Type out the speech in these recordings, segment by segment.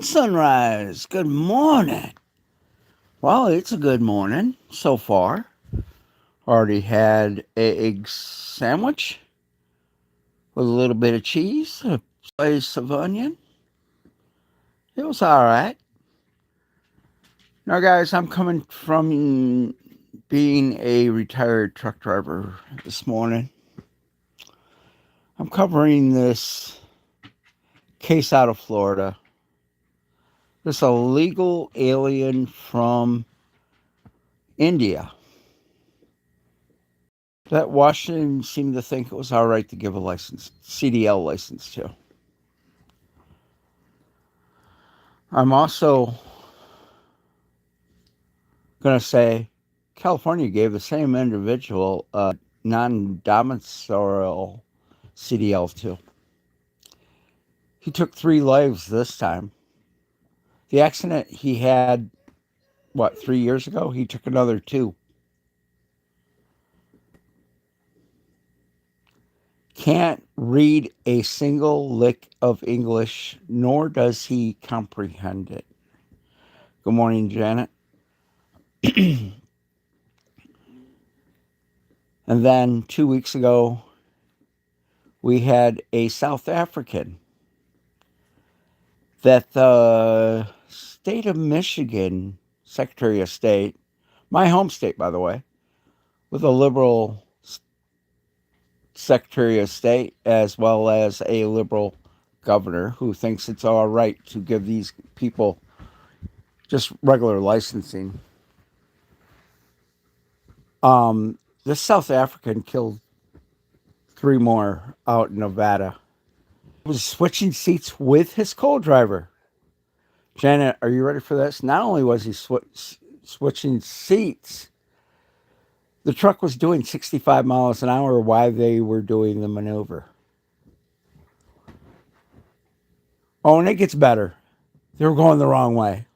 Sunrise. Good morning. Well, it's a good morning so far. Already had an egg sandwich with a little bit of cheese, a slice of onion. It was all right. Now, guys, I'm coming from being a retired truck driver this morning. I'm covering this case out of Florida. This illegal alien from India that Washington seemed to think it was all right to give a license, CDL license to. I'm also going to say California gave the same individual a non-domicilial CDL to. He took 3 lives this time. The accident he had, 3 years ago? He took another 2. Can't read a single lick of English, nor does he comprehend it. Good morning, Janet. And then 2 weeks ago, we had a South African that the state of Michigan Secretary of State, my home state, by the way, with a liberal Secretary of State as well as a liberal governor who thinks it's all right to give these people just regular licensing. This South African killed 3 more out in Nevada. He was switching seats with his co-driver. Janet, are you ready for this? Not only was he switching seats, the truck was doing 65 miles an hour while they were doing the maneuver. Oh, and it gets better. They were going the wrong way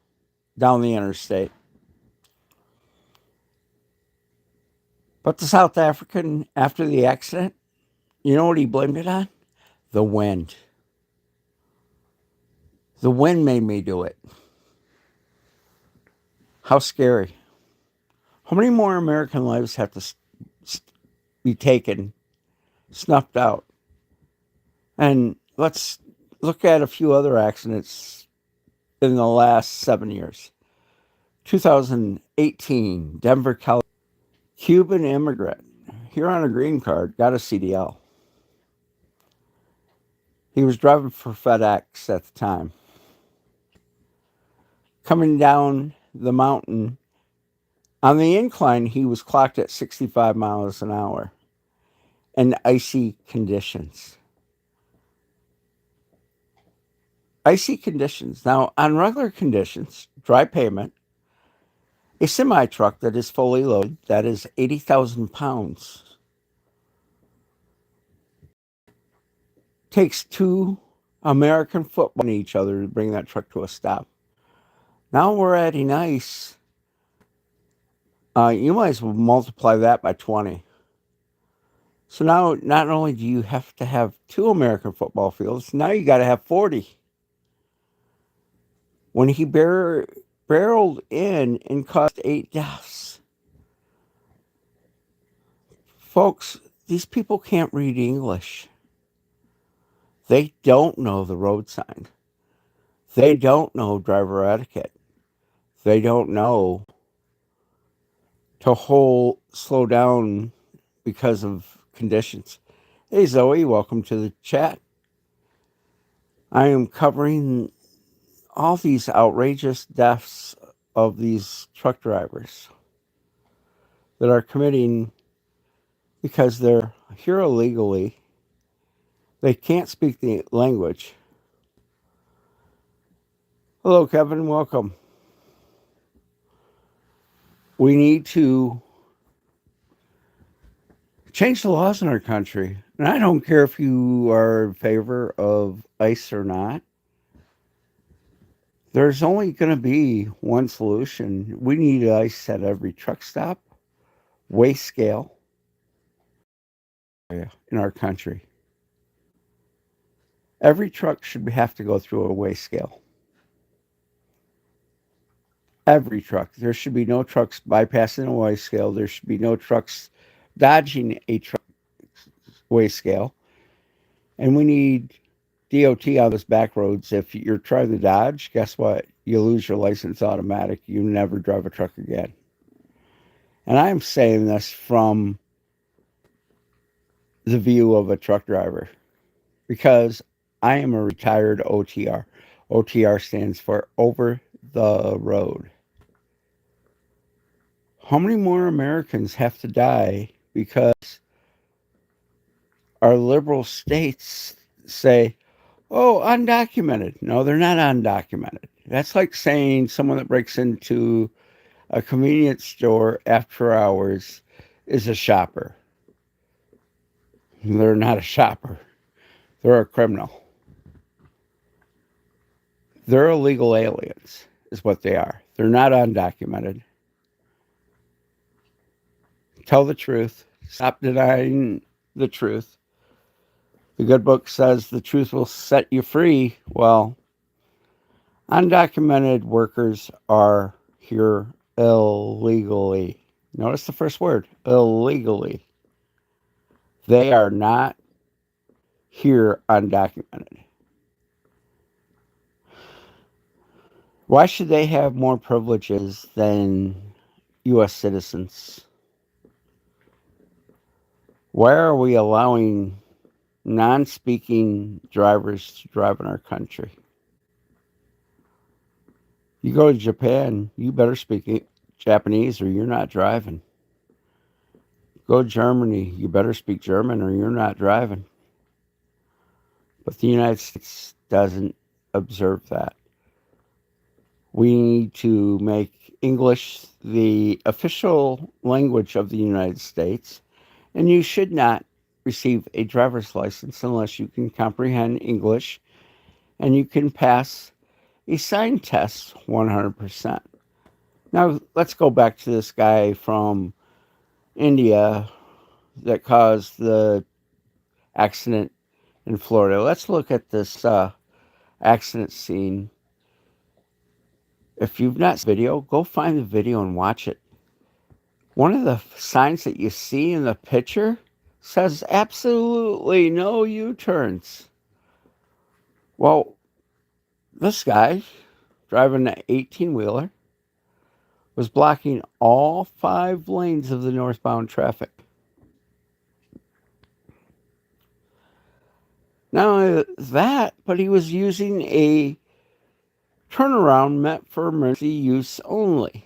down the interstate. But the South African, after the accident, you know what he blamed it on? The wind. The wind made me do it. How scary. How many more American lives have to be taken, snuffed out? And let's look at a few other accidents in the last 7 years. 2018, Denver, California. Cuban immigrant, here on a green card, got a CDL. He was driving for FedEx at the time. Coming down the mountain, on the incline, he was clocked at 65 miles an hour in icy conditions. Icy conditions. Now, on regular conditions, dry pavement, a semi-truck that is fully loaded, that is 80,000 pounds, takes 2 American football on each other to bring that truck to a stop. Now we're adding ice. You might as well multiply that by 20. So now not only do you have to have 2 American football fields, now you got to have 40. When he barreled in and caused 8 deaths. Folks, these people can't read English. They don't know the road sign. They don't know driver etiquette. They don't know to slow down because of conditions. Hey, Zoe, welcome to the chat. I am covering all these outrageous deaths of these truck drivers that are committing because they're here illegally. They can't speak the language. Hello, Kevin. Welcome. We need to change the laws in our country. And I don't care if you are in favor of ICE or not. There's only going to be one solution. We need ICE at every truck stop, weigh scale in our country. Every truck should have to go through a weigh scale. Every truck. There should be no trucks bypassing a weigh scale. There should be no trucks dodging a truck weigh scale. And we need DOT on those back roads. If you're trying to dodge, guess what? You lose your license automatic. You never drive a truck again. And I'm saying this from the view of a truck driver because I am a retired OTR. OTR stands for over the road. How many more Americans have to die because our liberal states say, oh, undocumented? No, they're not undocumented. That's like saying someone that breaks into a convenience store after hours is a shopper. They're not a shopper. They're a criminal. They're illegal aliens, is what they are. They're not undocumented. Tell the truth. Stop denying the truth. The good book says the truth will set you free. Well, undocumented workers are here illegally. Notice the first word, illegally. They are not here undocumented. Why should they have more privileges than U.S. citizens? Why are we allowing non-speaking drivers to drive in our country? You go to Japan, you better speak Japanese or you're not driving. Go to Germany, you better speak German or you're not driving. But the United States doesn't observe that. We need to make English the official language of the United States, and you should not receive a driver's license unless you can comprehend English and you can pass a sign test 100%. Now, let's go back to this guy from India that caused the accident in Florida. Let's look at this accident scene. If you've not seen the video, go find the video and watch it. One of the signs that you see in the picture says absolutely no U-turns. Well, this guy driving an 18-wheeler was blocking all 5 lanes of the northbound traffic. Not only that, but he was using a turnaround meant for emergency use only.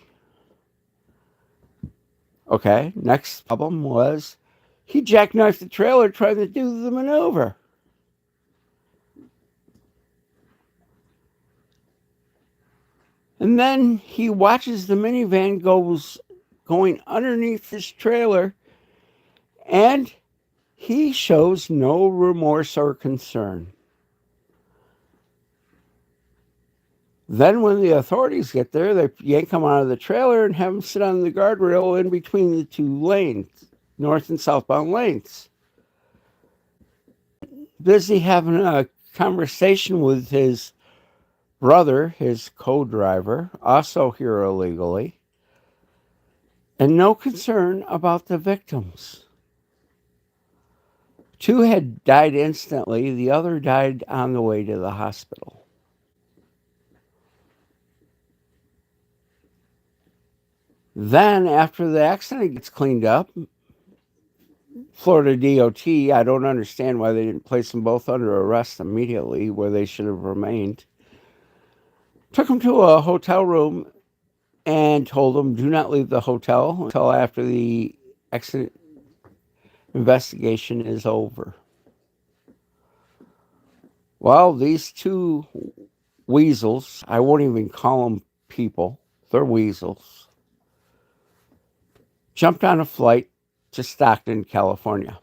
Okay, next problem was he jackknifed the trailer trying to do the maneuver. And then he watches the minivan going underneath his trailer, and he shows no remorse or concern. Then when the authorities get there, they yank him out of the trailer and have him sit on the guardrail in between the 2 lanes, north and southbound lanes. Busy having a conversation with his brother, his co-driver, also here illegally, and no concern about the victims. 2 had died instantly. The other died on the way to the hospital. Then, after the accident gets cleaned up, Florida DOT, I don't understand why they didn't place them both under arrest immediately where they should have remained, took them to a hotel room and told them, do not leave the hotel until after the accident investigation is over. Well, these 2 weasels, I won't even call them people, they're weasels, jumped on a flight to Stockton, California,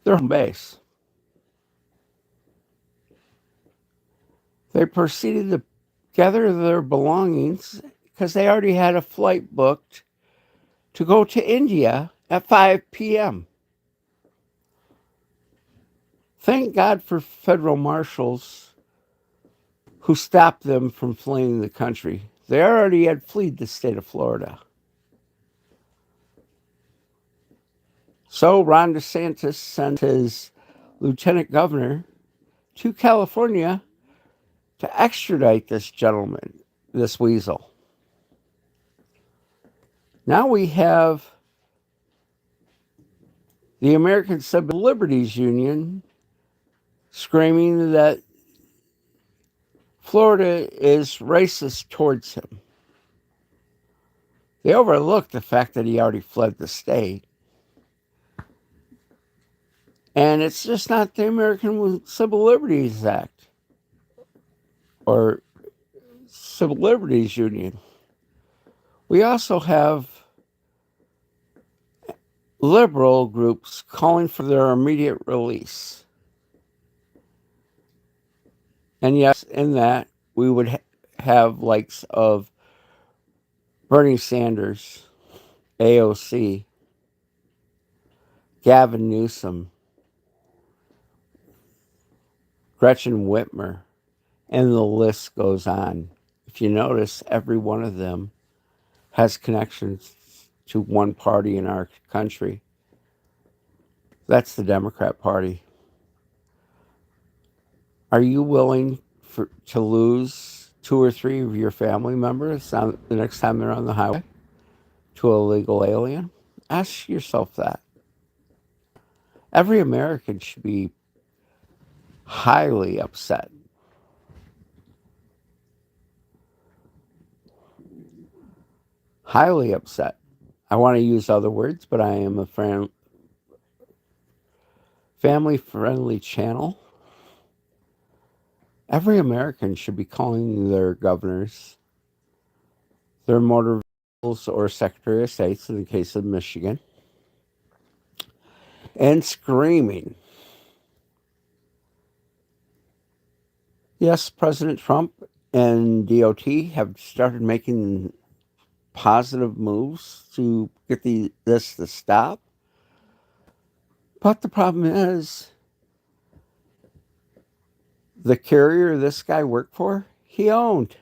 their home base. They proceeded to gather their belongings because they already had a flight booked to go to India at 5 p.m. Thank God for federal marshals who stopped them from fleeing the country. They already had fled the state of Florida. So Ron DeSantis sent his lieutenant governor to California to extradite this gentleman, this weasel. Now we have the American Civil Liberties Union screaming that Florida is racist towards him. They overlook the fact that he already fled the state. And it's just not the American Civil Liberties Act or Civil Liberties Union. We also have liberal groups calling for their immediate release. And yes, in that, we would have likes of Bernie Sanders, AOC, Gavin Newsom, Gretchen Whitmer, and the list goes on. If you notice, every one of them has connections to one party in our country. That's the Democrat Party. Are you willing to lose 2 or 3 of your family members the next time they're on the highway to a legal alien? Ask yourself that. Every American should be highly upset. Highly upset. I want to use other words, but I am a family-friendly channel. Every American should be calling their governors, their motor vehicles, or Secretary of States, in the case of Michigan, and screaming. Yes, President Trump and DOT have started making positive moves to get this to stop. But the problem is, the carrier this guy worked for, he owned.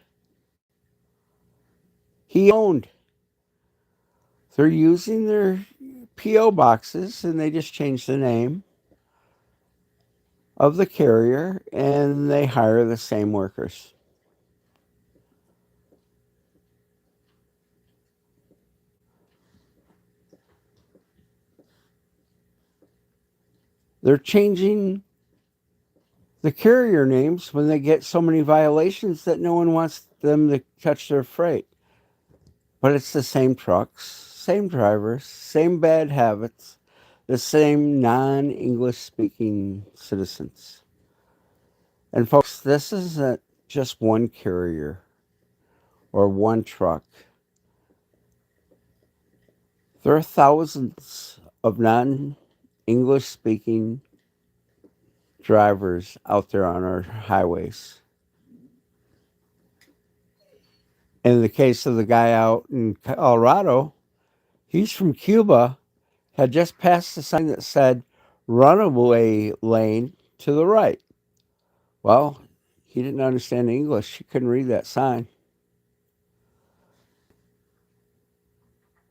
They're using their P.O. boxes, and they just changed the name of the carrier, and they hire the same workers. They're changing the carrier names when they get so many violations that no one wants them to touch their freight. But it's the same trucks, same drivers, same bad habits, the same non-English speaking citizens. And folks, this isn't just one carrier or one truck. There are thousands of non-English speaking drivers out there on our highways. In the case of the guy out in Colorado, he's from Cuba, had just passed a sign that said runaway lane to the right. Well, he didn't understand English. He couldn't read that sign.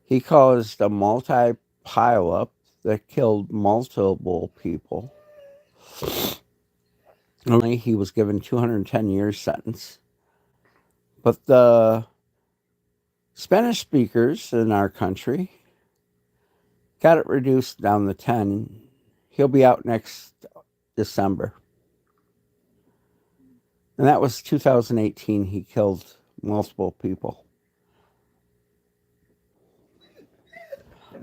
He caused a multi-pileup that killed multiple people. Only he was given 210 years sentence. But the Spanish speakers in our country got it reduced down to 10. He'll be out next December. And that was 2018. He killed multiple people.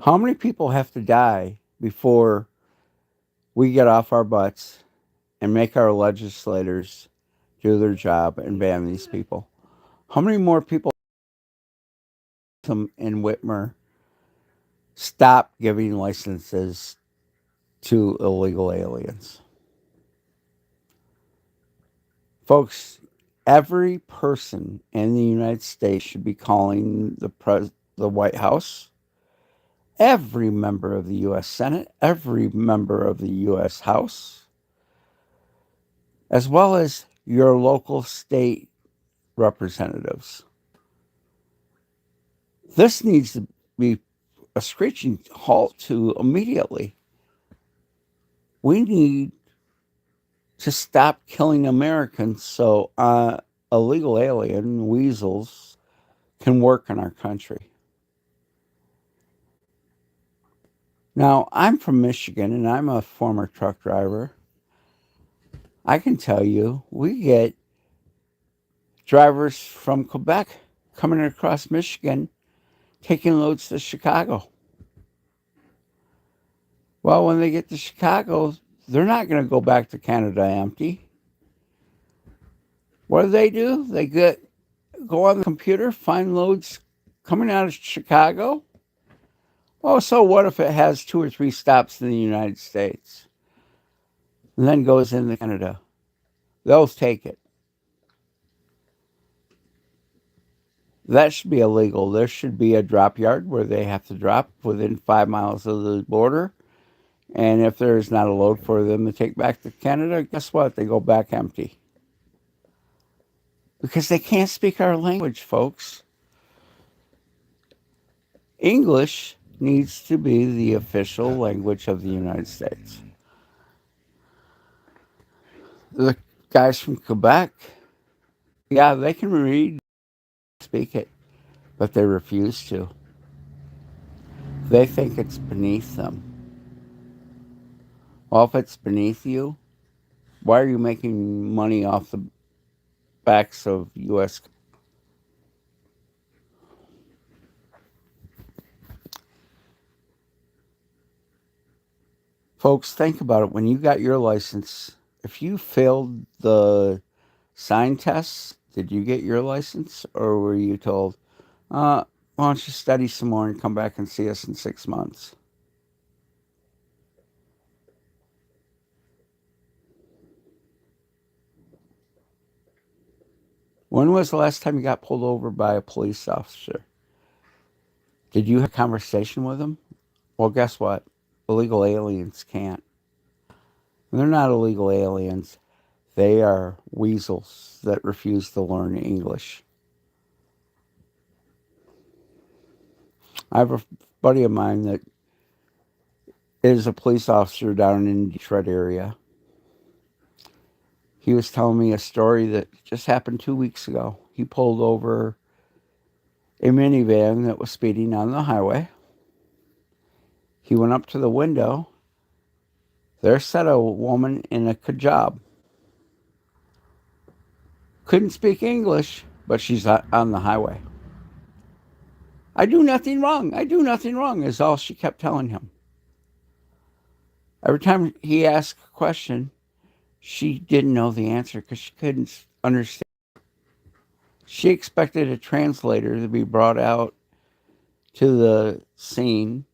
How many people have to die before we get off our butts and make our legislators do their job and ban these people? How many more people in Whitmer stop giving licenses to illegal aliens? Folks, every person in the United States should be calling the White House, every member of the U.S. Senate, every member of the U.S. House, as well as your local state representatives. This needs to be a screeching halt to immediately. We need to stop killing Americans so illegal alien weasels can work in our country. Now, I'm from Michigan and I'm a former truck driver. I can tell you, we get drivers from Quebec coming across Michigan taking loads to Chicago. Well, when they get to Chicago, they're not going to go back to Canada empty. What do? They go on the computer, find loads coming out of Chicago. Oh, so what if it has 2 or 3 stops in the United States and then goes into Canada? They'll take it. That should be illegal. There should be a drop yard where they have to drop within 5 miles of the border. And if there's not a load for them to take back to Canada, guess what? They go back empty. Because they can't speak our language, folks. English needs to be the official language of the United States. The guys from Quebec, yeah, they can read, speak it, but they refuse to. They think it's beneath them. Well, if it's beneath you, why are you making money off the backs of U.S.? Folks, think about it. When you got your license, if you failed the sign tests, did you get your license? Or were you told, why don't you study some more and come back and see us in 6 months? When was the last time you got pulled over by a police officer? Did you have a conversation with them? Well, guess what? Illegal aliens can't. They're not illegal aliens. They are weasels that refuse to learn English. I have a buddy of mine that is a police officer down in the Detroit area. He was telling me a story that just happened 2 weeks ago. He pulled over a minivan that was speeding on the highway. He went up to the window. There sat a woman in a hijab. Couldn't speak English, but she's on the highway. I do nothing wrong. I do nothing wrong, is all she kept telling him. Every time he asked a question, she didn't know the answer because she couldn't understand. She expected a translator to be brought out to the scene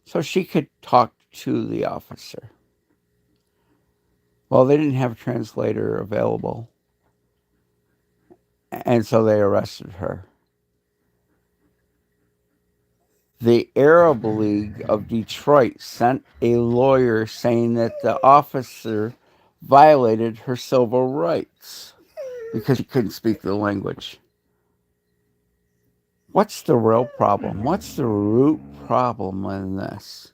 so she could talk to the officer. Well, they didn't have a translator available, and so they arrested her. The Arab League of Detroit sent a lawyer saying that the officer violated her civil rights because she couldn't speak the language. What's the real problem? What's the root problem in this?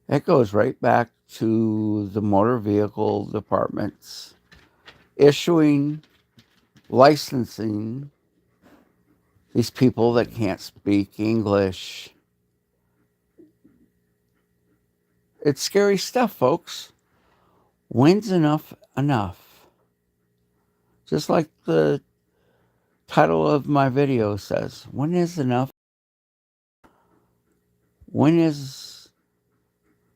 It goes right back to the motor vehicle departments issuing, licensing these people that can't speak English. It's scary stuff, folks. When's enough enough? Just like the title of my video says, when is enough? When is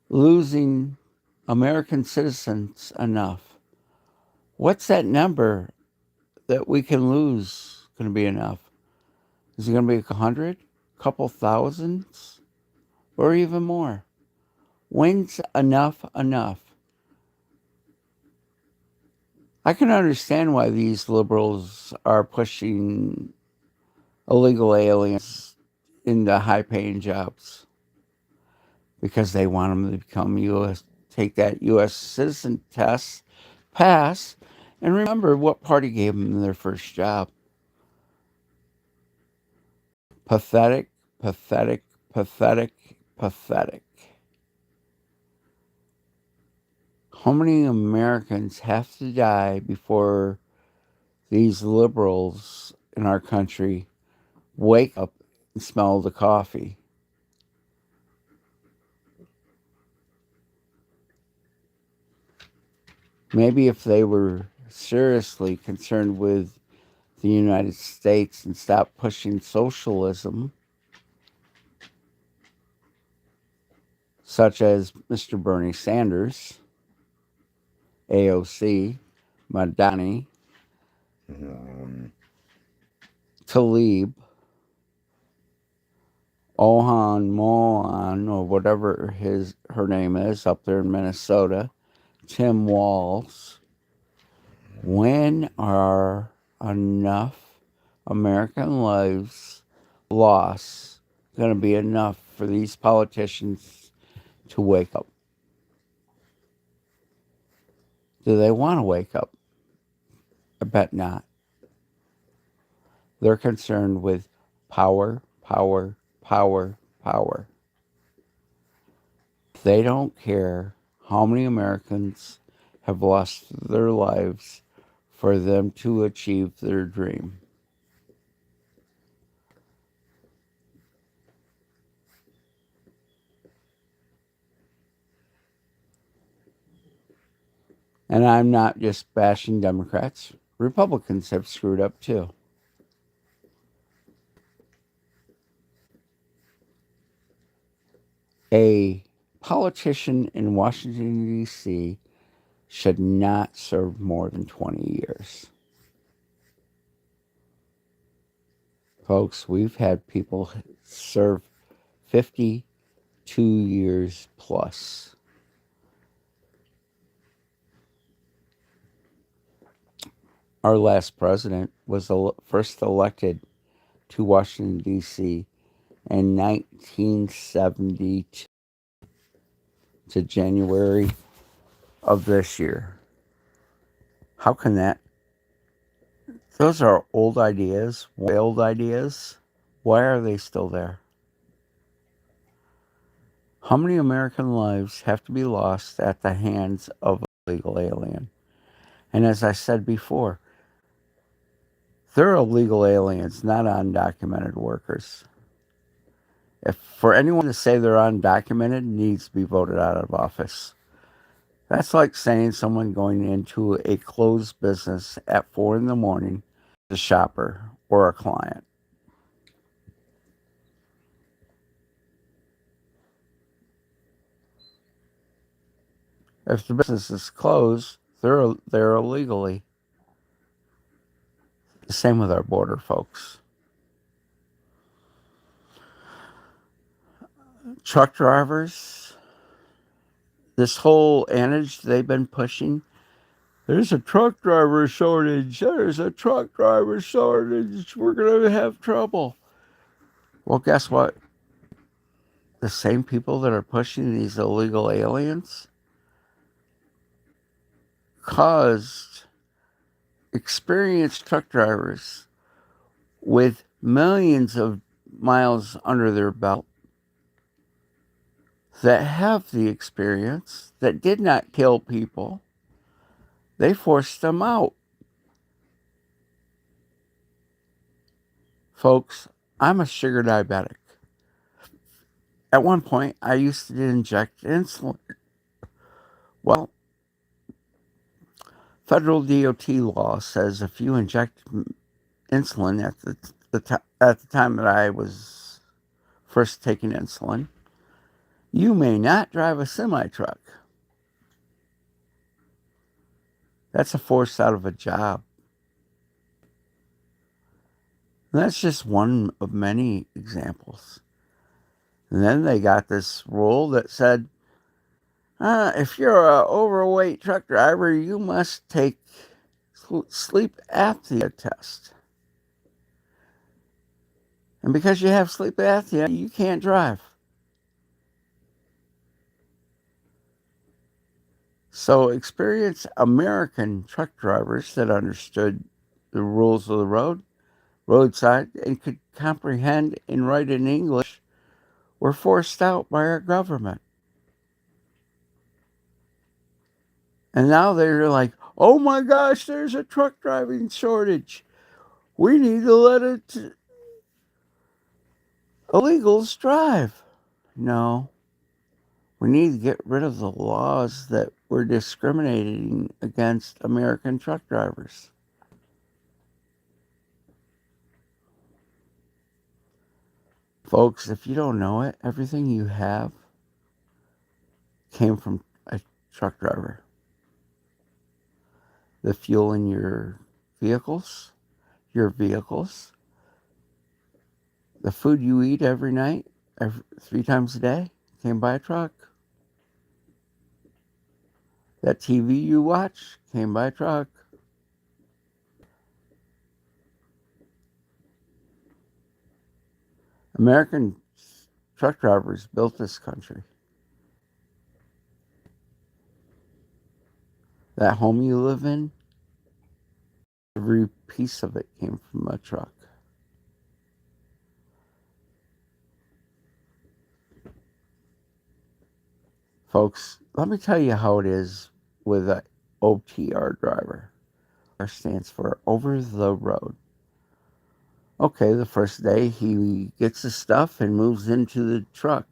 losing American citizens enough? What's that number that we can lose going to be enough? Is it going to be 100, a couple thousands, or even more? When's enough enough? I can understand why these liberals are pushing illegal aliens into high-paying jobs because they want them to become U.S., take that U.S. citizen test, pass, and remember what party gave them their first job. Pathetic, pathetic, pathetic, pathetic. How many Americans have to die before these liberals in our country wake up and smell the coffee? Maybe if they were seriously concerned with the United States and stopped pushing socialism, such as Mr. Bernie Sanders, AOC, Madani, Talib, Ohan Mohan, or whatever her name is, up there in Minnesota, Tim Walz. When are enough American lives lost going to be enough for these politicians to wake up? Do they want to wake up? I bet not. They're concerned with power, power, power, power. They don't care how many Americans have lost their lives for them to achieve their dream. And I'm not just bashing Democrats. Republicans have screwed up too. A politician in Washington, D.C. should not serve more than 20 years. Folks, we've had people serve 52 years plus. Our last president was first elected to Washington, D.C. in 1972 to January of this year. How can that? Those are old ideas, old ideas. Why are they still there? How many American lives have to be lost at the hands of a illegal alien? And as I said before, they're illegal aliens, not undocumented workers. If for anyone to say they're undocumented needs to be voted out of office. That's like saying someone going into a closed business at 4 in the morning, a shopper or a client. If the business is closed, they're illegally. The same with our border folks. Truck drivers, this whole adage they've been pushing, there's a truck driver shortage, there's a truck driver shortage, we're going to have trouble. Well, guess what? The same people that are pushing these illegal aliens caused experienced truck drivers with millions of miles under their belt that have the experience, that did not kill people, they forced them out. Folks, I'm a sugar diabetic. At one point, I used to inject insulin. Well, federal DOT law says if you inject insulin at the time that I was first taking insulin, you may not drive a semi-truck. That's a force out of a job. And that's just one of many examples. And then they got this rule that said, if you're an overweight truck driver, you must take sleep apnea test. And because you have sleep apnea, you can't drive. So experienced American truck drivers that understood the rules of the road roadside and could comprehend and write in English were forced out by our government. And now they're like, oh my gosh, there's a truck driving shortage. We need to let illegals drive. No, we need to get rid of the laws that were discriminating against American truck drivers. Folks, if you don't know it, everything you have came from a truck driver. The fuel in your vehicles, the food you eat every night, 3 times a day, came by a truck. That TV you watch came by a truck. American truck drivers built this country. That home you live in, every piece of it came from a truck. Folks, let me tell you how it is with an OTR driver. OTR stands for over the road. Okay, the first day he gets his stuff and moves into the truck.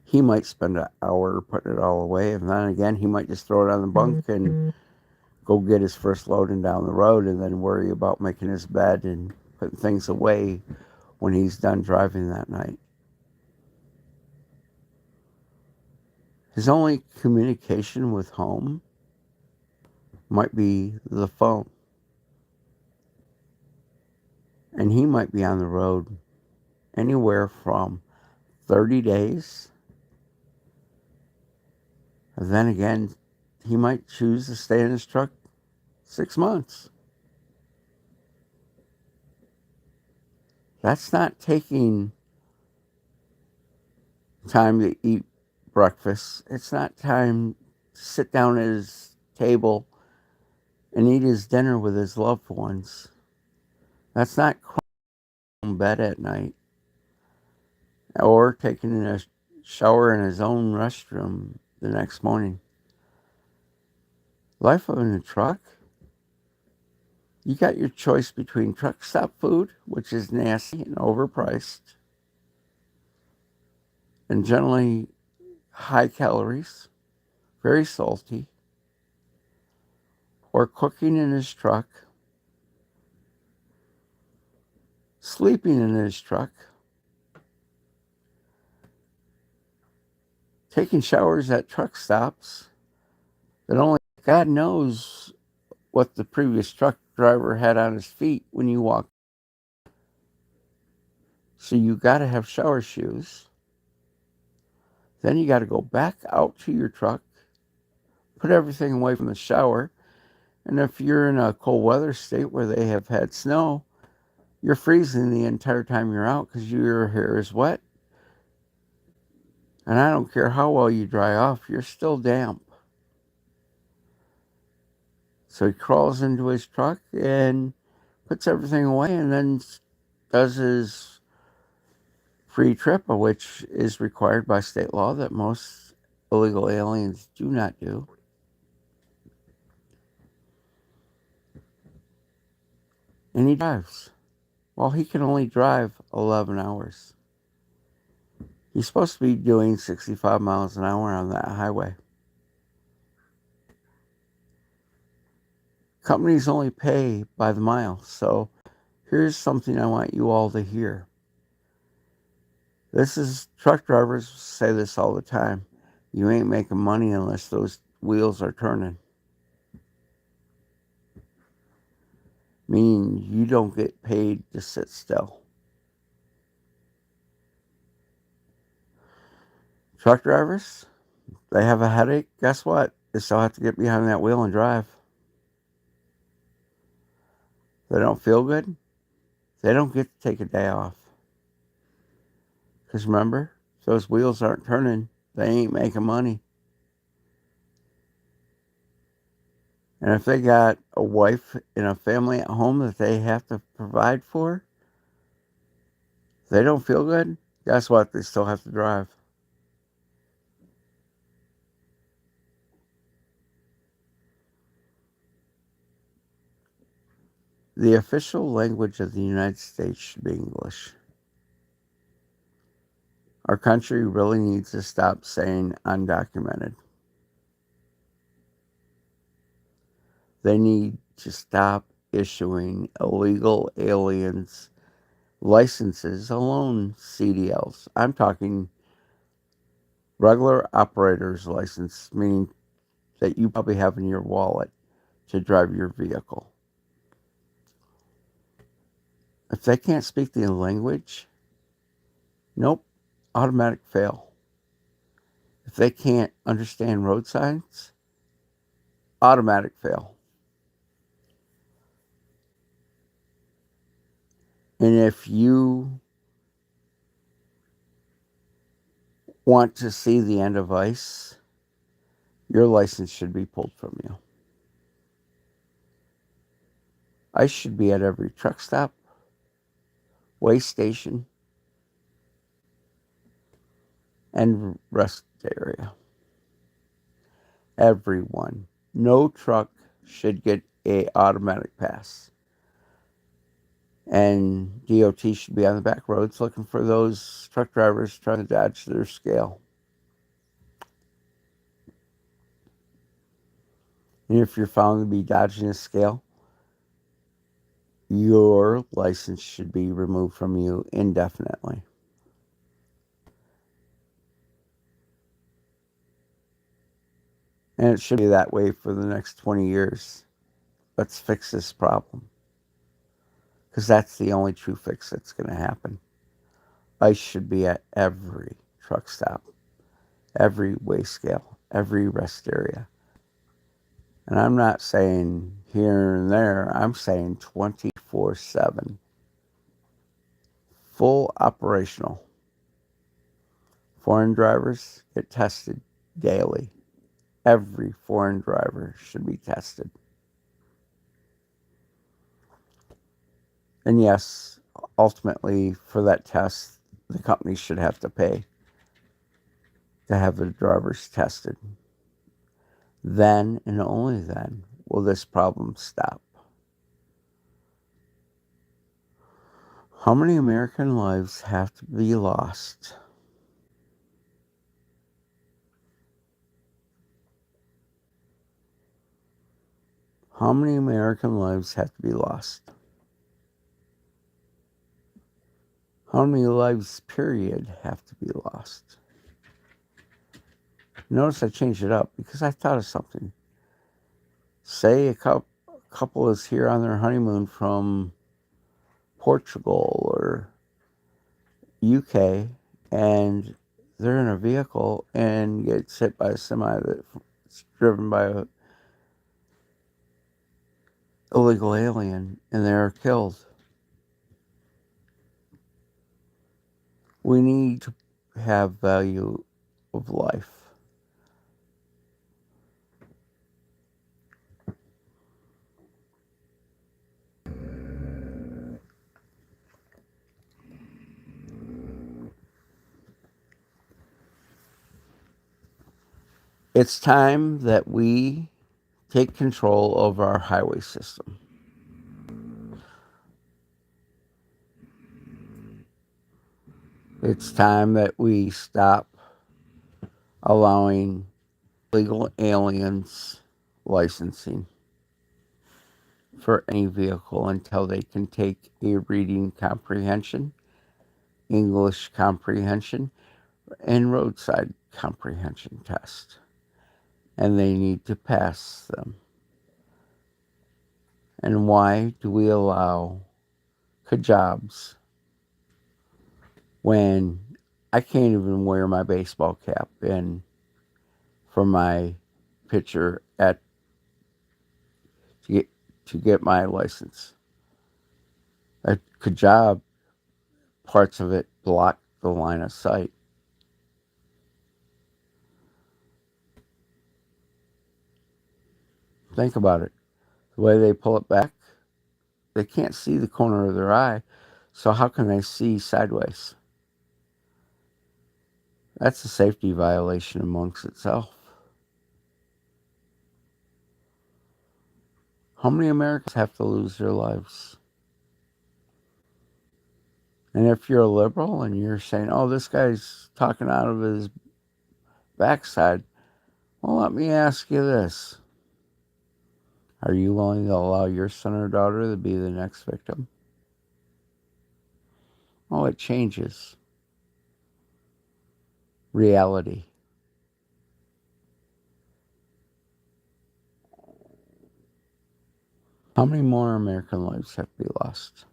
He might spend an hour putting it all away, and then again, he might just throw it on the bunk and go get his first loading down the road and then worry about making his bed and putting things away when he's done driving that night. His only communication with home might be the phone. And he might be on the road anywhere from 30 days. And then again, he might choose to stay in his truck 6 months. That's not taking time to eat breakfast. It's not time to sit down at his table and eat his dinner with his loved ones. That's not crawling in bed at night or taking a shower in his own restroom the next morning. Life in a truck, you got your choice between truck stop food, which is nasty and overpriced, and generally high calories, very salty, or cooking in his truck, sleeping in his truck, taking showers at truck stops that only God knows what the previous truck driver had on his feet when you walk. So you got to have shower shoes. Then you got to go back out to your truck, put everything away from the shower. And if you're in a cold weather state where they have had snow, you're freezing the entire time you're out because your hair is wet. And I don't care how well you dry off, you're still damp. So he crawls into his truck and puts everything away and then does his free trip, which is required by state law that most illegal aliens do not do. And he drives. Well, he can only drive 11 hours. He's supposed to be doing 65 miles an hour on that highway. Companies only pay by the mile. So here's something I want you all to hear. Truck drivers say this all the time. You ain't making money unless those wheels are turning. Meaning you don't get paid to sit still. Truck drivers, they have a headache. Guess what? They still have to get behind that wheel and drive. They don't feel good. They don't get to take a day off. Because remember, if those wheels aren't turning, they ain't making money. And if they got a wife and a family at home that they have to provide for, they don't feel good, guess what? They still have to drive. The official language of the United States should be English. Our country really needs to stop saying undocumented. They need to stop issuing illegal aliens licenses alone, CDLs. I'm talking regular operator's license, meaning that you probably have in your wallet to drive your vehicle. If they can't speak the language, nope, automatic fail. If they can't understand road signs, automatic fail. And if you want to see the end of ICE, your license should be pulled from you. ICE should be at every truck stop, way station, and rest area. Everyone. No truck should get a automatic pass. And DOT should be on the back roads looking for those truck drivers trying to dodge their scale. And if you're found to be dodging a scale, your license should be removed from you indefinitely. And it should be that way for the next 20 years. Let's fix this problem. Because that's the only true fix that's going to happen. ICE should be at every truck stop, every weigh scale, every rest area. And I'm not saying here and there, I'm saying 24/7. Full operational. Foreign drivers get tested daily. Every foreign driver should be tested. And yes, ultimately, for that test, the company should have to pay to have the drivers tested. Then and only then will this problem stop. How many American lives have to be lost? How many American lives have to be lost? How many lives, period, have to be lost? Notice I changed it up because I thought of something. Say a couple is here on their honeymoon from Portugal or UK, and they're in a vehicle and gets hit by a semi that's driven by an illegal alien, and they're killed. We need to have value of life. It's time that we take control of our highway system. It's time that we stop allowing illegal aliens licensing for any vehicle until they can take a reading comprehension, English comprehension, and roadside comprehension test. And they need to pass them. And why do we allow jobs when I can't even wear my baseball cap in for my pitcher at to get my license? A job, parts of it block the line of sight. Think about it. The way they pull it back, they can't see the corner of their eye, so how can they see sideways? That's a safety violation amongst itself. How many Americans have to lose their lives? And if you're a liberal and you're saying, oh, this guy's talking out of his backside, well, let me ask you this. Are you willing to allow your son or daughter to be the next victim? Oh, it changes reality. How many more American lives have to be lost?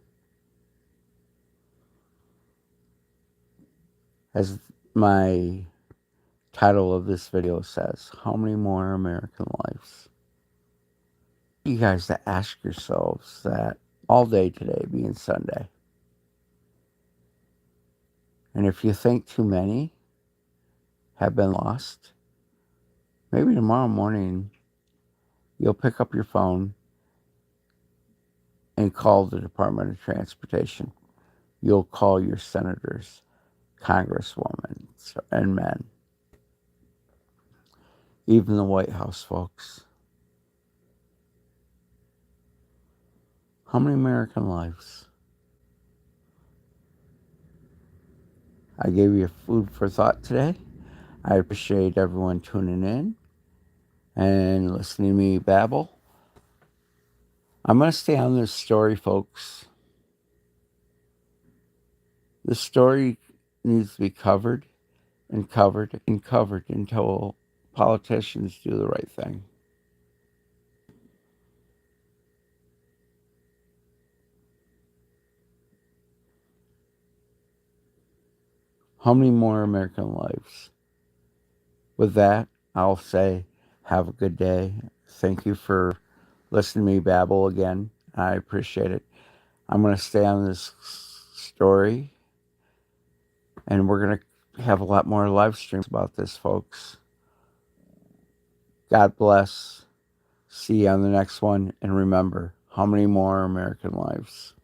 As my title of this video says, how many more American lives? You guys to ask yourselves that all day today, being Sunday. And if you think too many have been lost, maybe tomorrow morning you'll pick up your phone and call the Department of Transportation. You'll call your senators, congresswomen, and men. Even the White House, folks. How many American lives? I gave you food for thought today. I appreciate everyone tuning in and listening to me babble. I'm going to stay on this story, folks. This story needs to be covered and covered and covered until politicians do the right thing. How many more American lives? With that, I'll say have a good day. Thank you for listening to me babble again. I appreciate it. I'm going to stay on this story, and we're going to have a lot more live streams about this, folks. God bless. See you on the next one. And remember, how many more American lives?